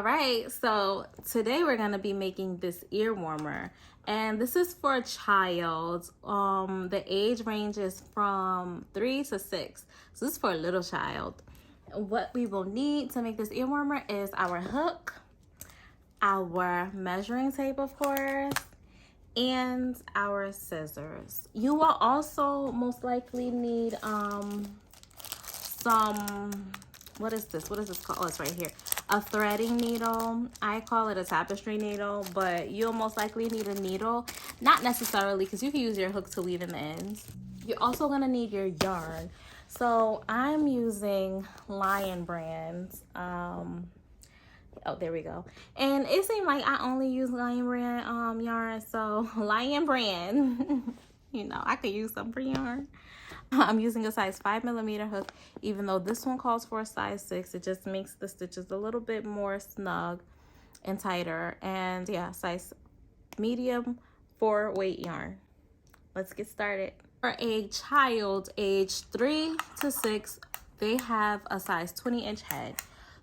All right, so today we're gonna be making this ear warmer, and this is for a child. The age ranges from 3 to 6, so this is for a little child. What we will need to make this ear warmer is our hook, our measuring tape, of course, and our scissors. You will also most likely need some, what is this called? Oh, it's right here. A threading needle. I call it a tapestry needle, but you'll most likely need a needle. Not necessarily, because you can use your hook to weave in the ends. You're also gonna need your yarn. So I'm using Lion brand. Oh, there we go. And it seemed like I only use Lion brand yarn, so Lion brand. You know, I could use some for yarn. I'm using a size 5mm hook, even though this one calls for a size 6. It just makes the stitches a little bit more snug and tighter. And yeah, size medium for weight yarn. Let's get started. For a child age 3 to 6, they have a size 20-inch head.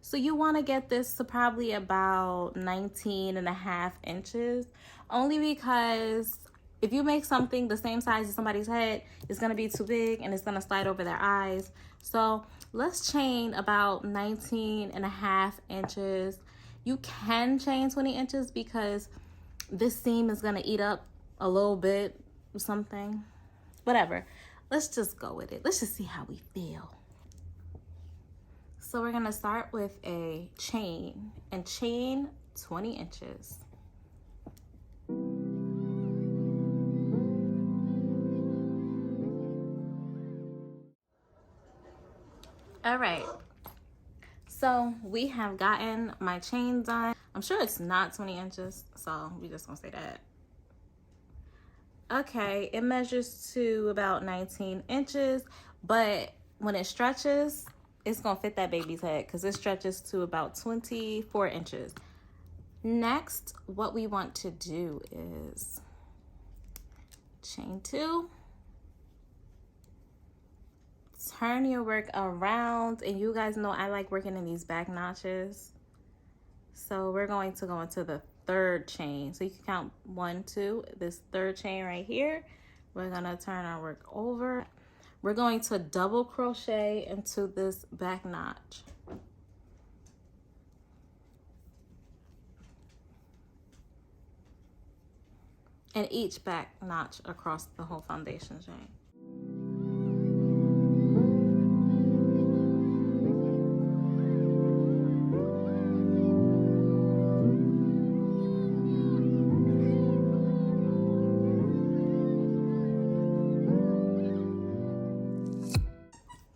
So you want to get this to probably about 19.5 inches, only because if you make something the same size as somebody's head, it's going to be too big and it's going to slide over their eyes. So let's chain about 19.5 inches. You can chain 20 inches because this seam is going to eat up a little bit or something. Whatever. Let's just go with it. Let's just see how we feel. So we're going to start with a chain and chain 20 inches. All right, so we have gotten my chain done. I'm sure it's not 20 inches, so we just gonna say that. Okay, it measures to about 19 inches, but when it stretches, it's gonna fit that baby's head because it stretches to about 24 inches. Next, what we want to do is chain 2. Turn your work around, and you guys know I like working in these back notches. So we're going to go into the 3rd chain. So you can count 1, 2, this 3rd chain right here. We're gonna turn our work over. We're going to double crochet into this back notch. And each back notch across the whole foundation chain.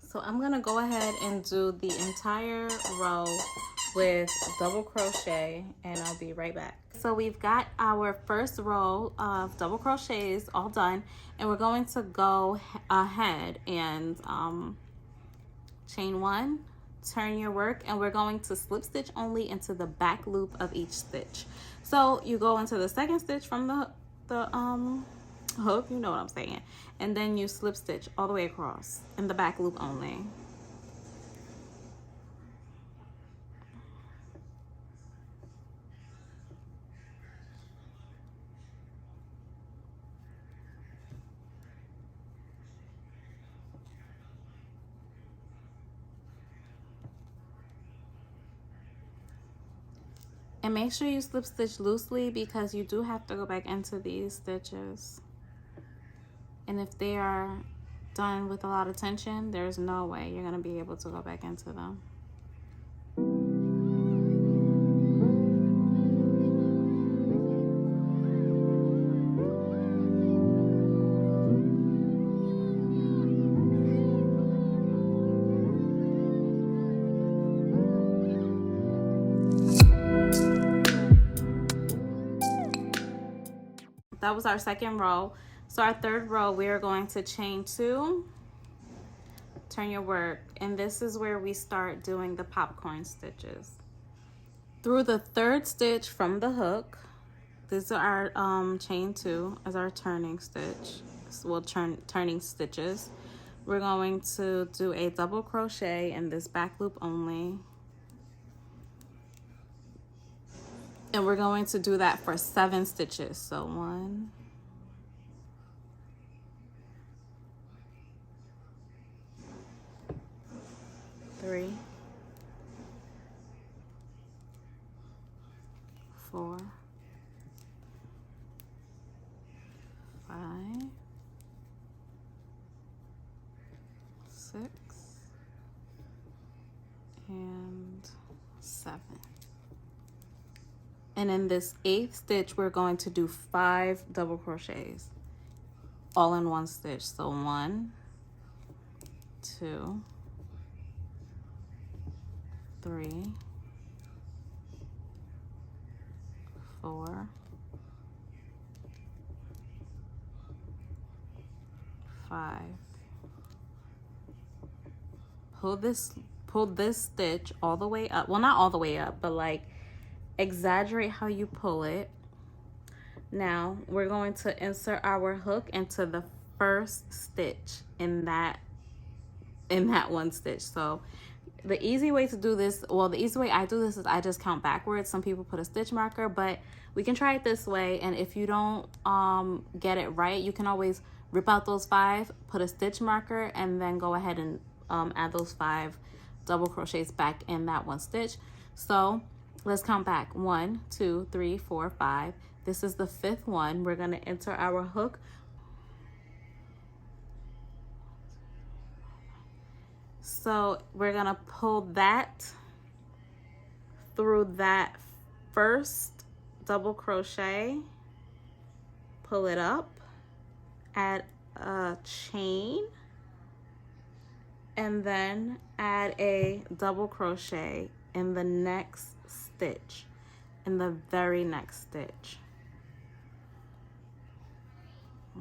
So I'm gonna go ahead and do the entire row with double crochet, and I'll be right back. So we've got our first row of double crochets all done, and we're going to go ahead and chain 1, turn your work, and we're going to slip stitch only into the back loop of each stitch. So you go into the 2nd stitch from the hook, you know what I'm saying, and then you slip stitch all the way across in the back loop only. And make sure you slip stitch loosely because you do have to go back into these stitches. And if they are done with a lot of tension, there's no way you're going to be able to go back into them. That was our 2nd row. So our 3rd row, we are going to chain 2, turn your work, and this is where we start doing the popcorn stitches. Through the 3rd stitch from the hook, these are our chain 2 as our turning stitch. So we'll turning stitches. We're going to do a double crochet in this back loop only. And we're going to do that for 7 stitches. So 1, 3, 4, 5, 6, and 7. And in this 8th stitch, we're going to do 5 double crochets all in one stitch. So 1, 2, 3, 4, 5. Pull this stitch all the way up. Well, not all the way up, but like exaggerate how you pull it. Now we're going to insert our hook into the first stitch in that one stitch. So the easy way to do this, well, the easy way I do this is I just count backwards. Some people put a stitch marker, but we can try it this way. And if you don't get it right, you can always rip out those 5, put a stitch marker, and then go ahead and add those 5 double crochets back in that one stitch. So let's count back. 1, 2, 3, 4, 5. This is the 5th one. We're going to enter our hook. So we're going to pull that through that first double crochet, pull it up, add a chain, and then add a double crochet in the next stitch, in the very next stitch.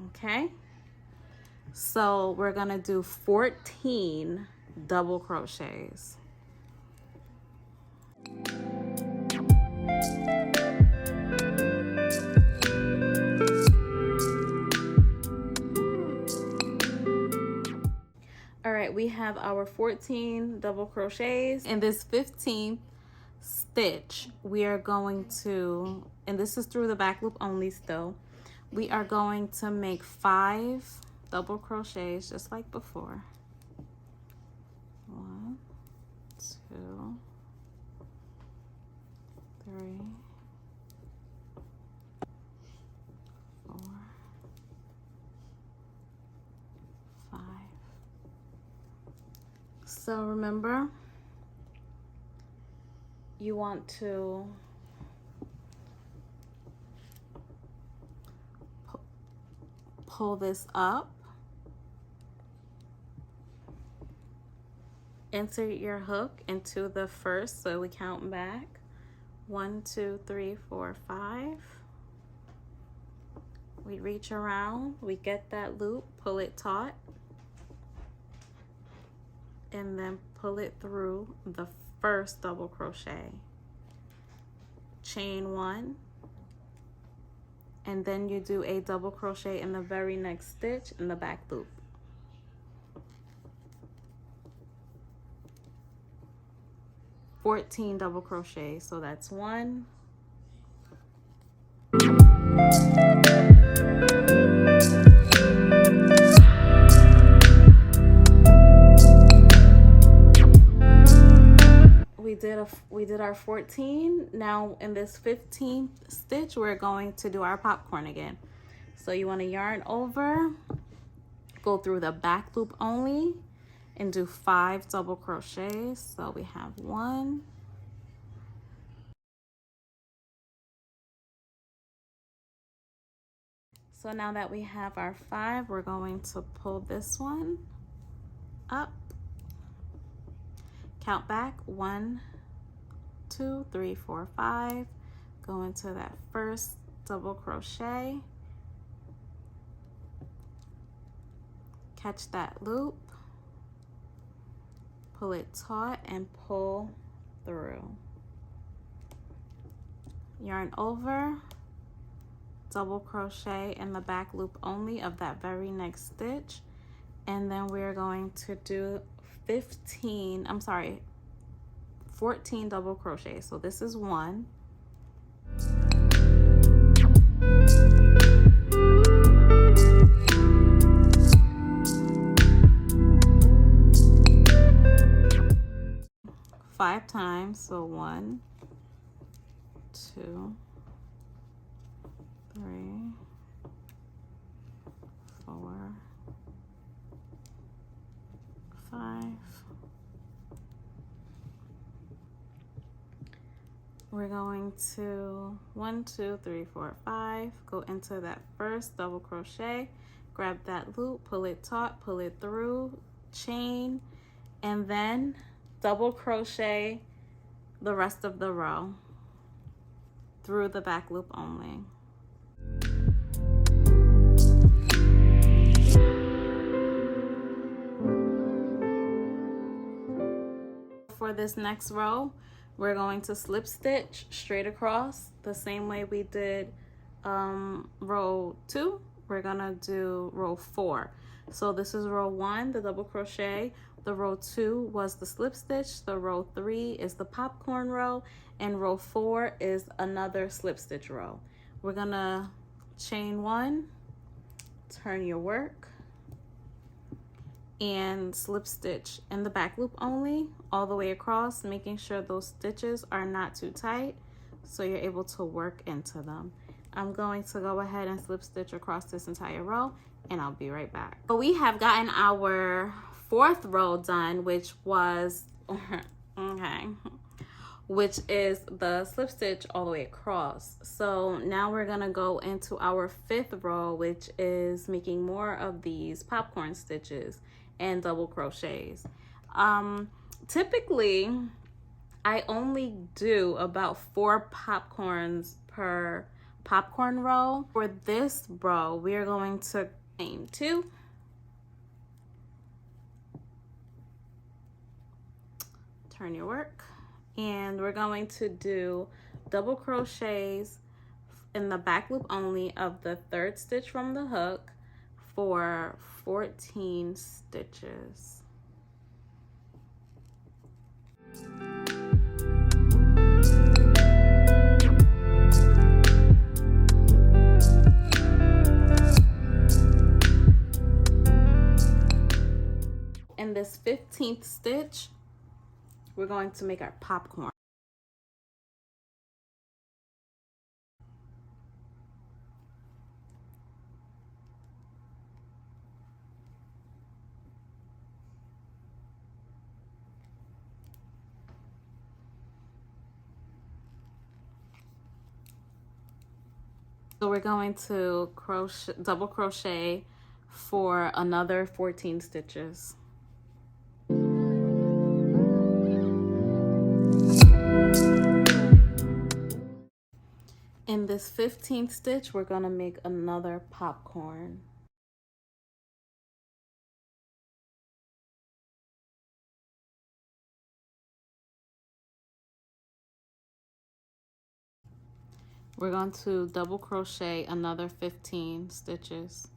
Okay, so we're gonna do 14 double crochets. All right, we have our 14 double crochets. In this 15th stitch, we are going to, and this is through the back loop only still, we are going to make 5 double crochets just like before. 1, 2, 3, 4, 5. So remember, you want to pull this up, insert your hook into the first, so we count back 1, 2, 3, 4, 5. We reach around, we get that loop, pull it taut, and then pull it through the first double crochet. Chain 1, and then you do a double crochet in the very next stitch in the back loop. $14 double crochets, so that's 1, we did our 14. Now in this 15th stitch, we're going to do our popcorn again. So you want to yarn over, go through the back loop only, and do 5 double crochets. So we have 1, so now that we have our 5, we're going to pull this one up, count back 1, 2, 3, 4, 5, go into that first double crochet, catch that loop, pull it taut and pull through. Yarn over, double crochet in the back loop only of that very next stitch, and then we're going to do 14 double crochets. So this is 1, Five times, so 1, 2, 3, 4, 5. We're going to 1, 2, 3, 4, 5, go into that first double crochet, grab that loop, pull it taut, pull it through, chain, and then double crochet the rest of the row through the back loop only. For this next row, we're going to slip stitch straight across the same way we did row 2. We're gonna do row 4. So this is row 1, the double crochet. The row 2 was the slip stitch. The row 3 is the popcorn row, and row 4 is another slip stitch row. We're gonna chain 1, turn your work, and slip stitch in the back loop only all the way across, making sure those stitches are not too tight so you're able to work into them. I'm going to go ahead and slip stitch across this entire row, and I'll be right back. So we have gotten our 4th row done, which was okay, which is the slip stitch all the way across. So now we're gonna go into our 5th row, which is making more of these popcorn stitches and double crochets. Typically I only do about 4 popcorns per popcorn row. For this row, we are going to chain 2, turn your work, and we're going to do double crochets in the back loop only of the 3rd stitch from the hook for 14 stitches. In this 15th stitch, we're going to make our popcorn. So we're going to crochet, double crochet for another 14 stitches. In this 15th stitch, we're going to make another popcorn. We're going to double crochet another 15 stitches.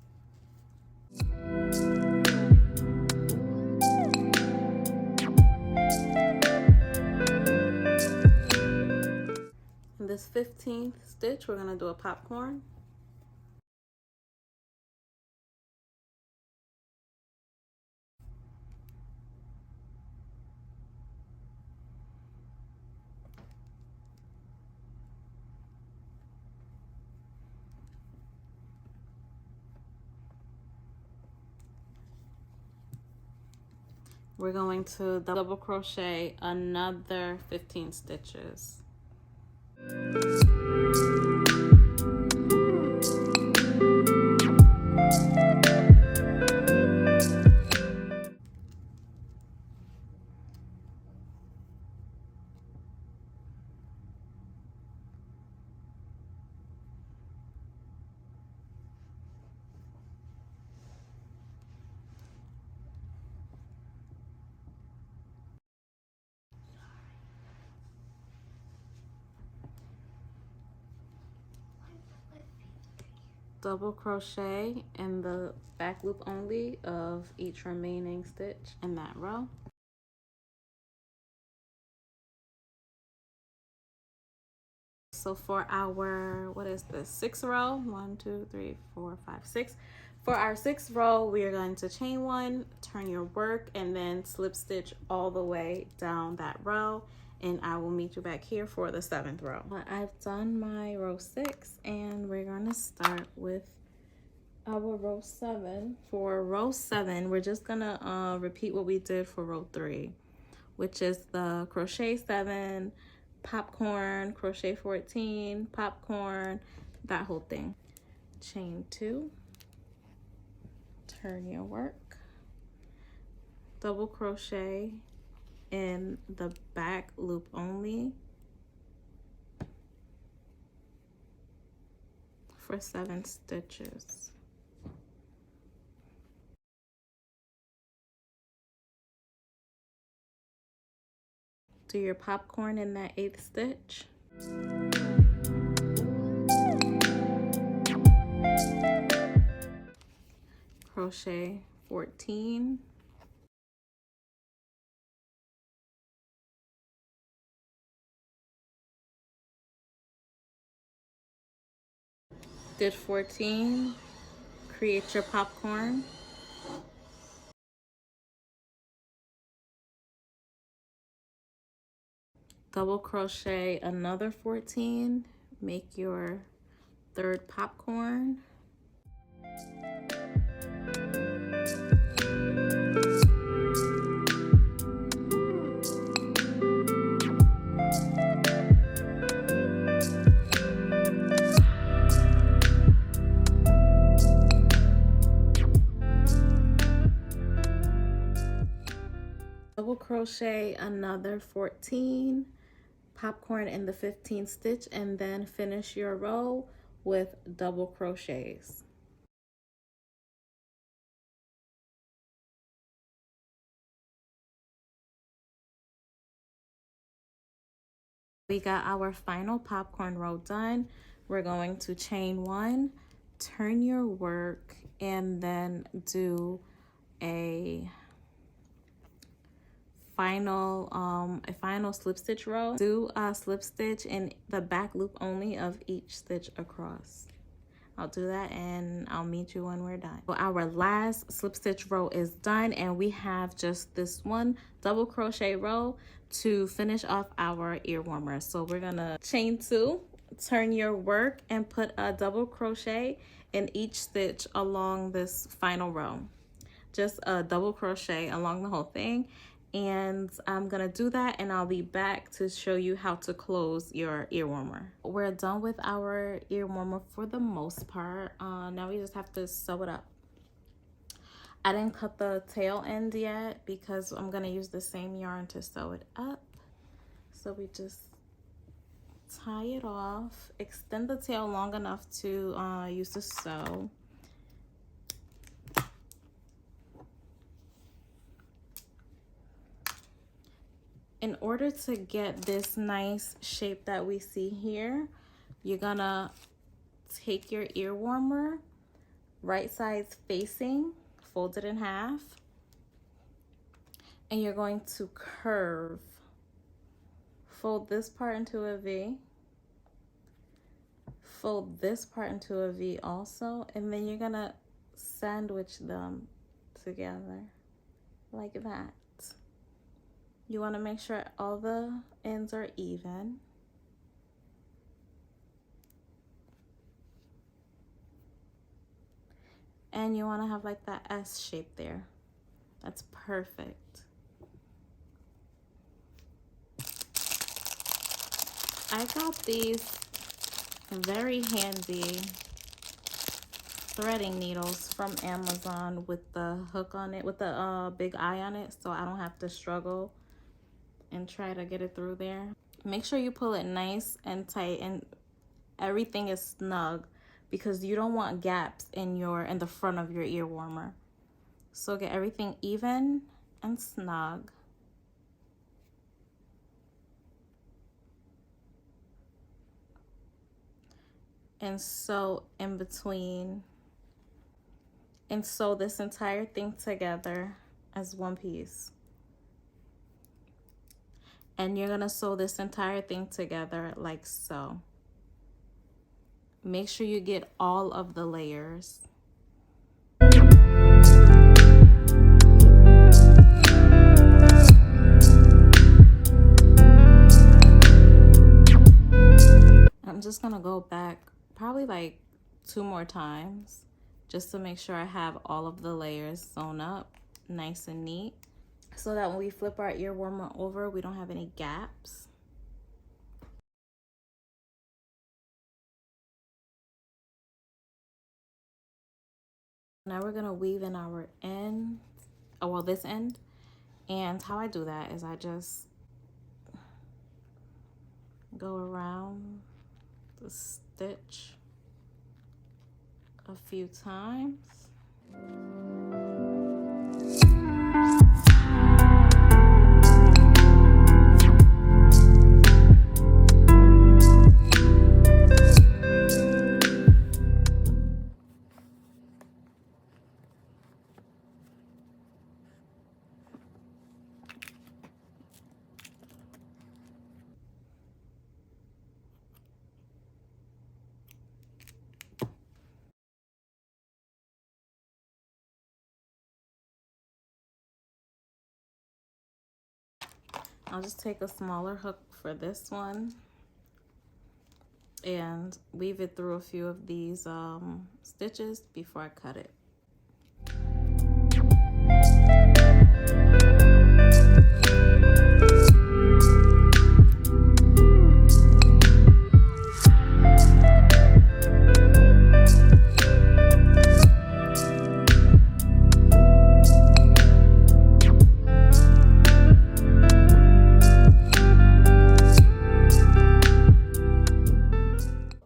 In this 15th stitch, we're going to do a popcorn. We're going to double crochet another 15 stitches. Double crochet in the back loop only of each remaining stitch in that row. so for our, what is this, sixth row, 1 2 3 4 5 6, for our sixth row we are going to chain 1, turn your work, and then slip stitch all the way down that row, and I will meet you back here for the 7th row. I've done my row 6, and we're going to start with our row 7. For row 7, we're just gonna repeat what we did for row 3, which is the crochet 7, popcorn, crochet 14, popcorn, that whole thing. Chain 2, turn your work, double crochet in the back loop only for 7 stitches. Do your popcorn in that 8th stitch. Crochet 14. Did 14, create your popcorn. Double crochet another 14, make your 3rd popcorn. Double crochet another 14, popcorn in the 15th stitch, and then finish your row with double crochets. We got our final popcorn row done. We're going to chain 1, turn your work, and then do a final slip stitch row. Do a slip stitch in the back loop only of each stitch across. I'll do that and I'll meet you when we're done. So our last slip stitch row is done, and we have just this one double crochet row to finish off our ear warmer. So we're gonna chain 2, turn your work, and put a double crochet in each stitch along this final row. Just a double crochet along the whole thing. And I'm gonna do that, and I'll be back to show you how to close your ear warmer. We're done with our ear warmer for the most part. Now we just have to sew it up. I didn't cut the tail end yet because I'm gonna use the same yarn to sew it up. So we just tie it off, extend the tail long enough to use the sew. In order to get this nice shape that we see here, you're gonna take your ear warmer, right sides facing, fold it in half, and you're going to curve. Fold this part into a V, fold this part into a V also, and then you're gonna sandwich them together like that. You want to make sure all the ends are even. And you want to have like that S shape there. That's perfect. I got these very handy threading needles from Amazon with the hook on it, with the big eye on it, so I don't have to struggle and try to get it through there. Make sure you pull it nice and tight and everything is snug, because you don't want gaps in the front of your ear warmer. So get everything even and snug. And sew in between, and sew this entire thing together as one piece. And you're gonna sew this entire thing together like so. Make sure you get all of the layers. I'm just gonna go back probably like 2 more times just to make sure I have all of the layers sewn up nice and neat, so that when we flip our ear warmer over, we don't have any gaps. Now we're gonna weave in our end, oh well, this end. And how I do that is I just go around the stitch a few times. I'll just take a smaller hook for this one and weave it through a few of these stitches before I cut it.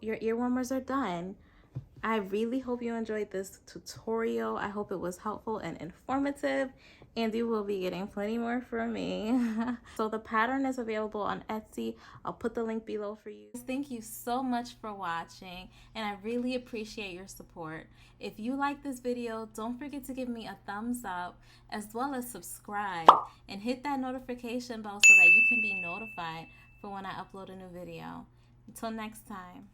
Your ear warmers are done. I really hope you enjoyed this tutorial. I hope it was helpful and informative, and you will be getting plenty more from me. So the pattern is available on Etsy. I'll put the link below for you. Thank you so much for watching, and I really appreciate your support. If you like this video, don't forget to give me a thumbs up, as well as subscribe and hit that notification bell so that you can be notified for when I upload a new video. Until next time.